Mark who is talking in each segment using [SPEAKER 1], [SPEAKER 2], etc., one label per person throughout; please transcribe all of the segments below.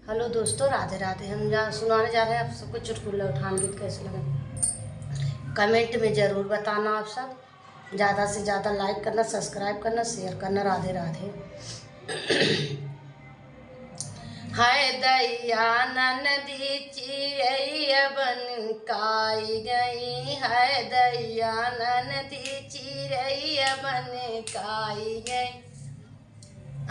[SPEAKER 1] Hello दोस्तों, राधे राधे। हम सुनाने जा रहे हैं आप सबको चुटकुला उठान गीत कैसे लगे। कमेंट में ज़रूर बताना। आप सब ज़्यादा से ज़्यादा लाइक करना, सब्सक्राइब करना, शेयर करना। राधे राधे। हाय दैया ननदी चिड़ैया बन काई गई, हाय दैया ननदी चिड़ैया बन काई गई।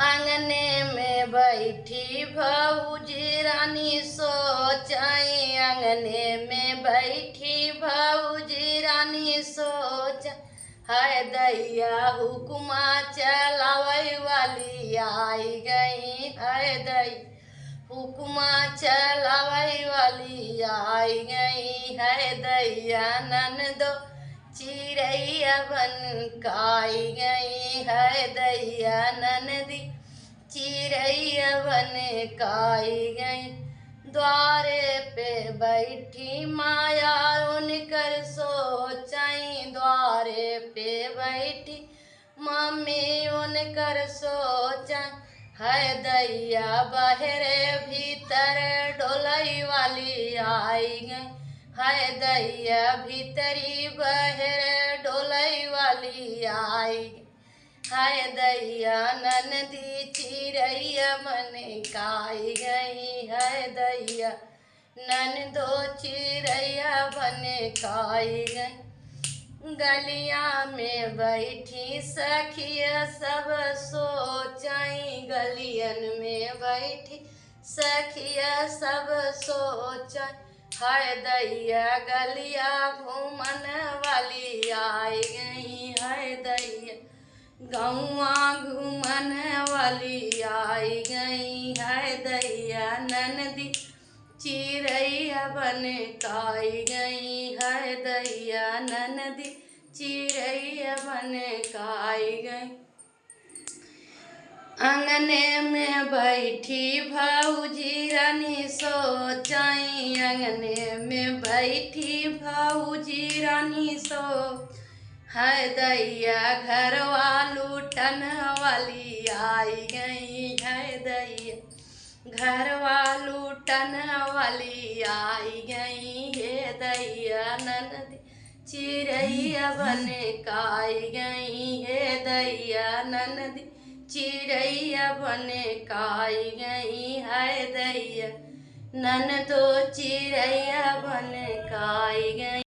[SPEAKER 1] आंगने में बैठी भौजी रानी सोचाई, आंगने में बैठी भौजी रानी सोच। हाय दैया हुकुमा चलावे वाली आई गई, हाय दैया हुकुमा चलावे वाली आई गई। हाय दैया ननदो चिड़ैया बन काई गई, है दैया ननदी चिड़ैया बन काई गई। द्वारे पे बैठी माया उनकर सोचाई, द्वारे पे बैठी मम्मी उनकर सोचाई। है दैया बहरे भीतर डोलई वाली आई गई, हाय दैया भीतरी बहर डोलई वाली आई। हाय दैया ननदी चिड़ैया मन काई गई, हाय दैया ननदो चिड़ैया बन काई गई। गलिया में बैठी सखिया सब सोचाई, गलियन में बैठी सखिया सब सोचाई। हाय दैया गलिया घूमन वाली आई गई, हाय दैया गौआ घूमन वाली आई गई। हाय दैया ननदी चिड़ैया बन काई गई, हाय दैया ननदी चिड़ैया बन काई गई। आंगने में बैठी भौजी रानी सोचाई, आंगने में बैठी भौजी रानी सो। हाय दैया घरवा लूटन वाली आई गई, हाय दैया घरवा लूटन वाली आई गई। हे दैया ननदी चिड़ैया बन काई गई, हे दैया ननदी चिड़ैया बन काई गई। हाय दैया ननदो चिड़ैया बन काई गई।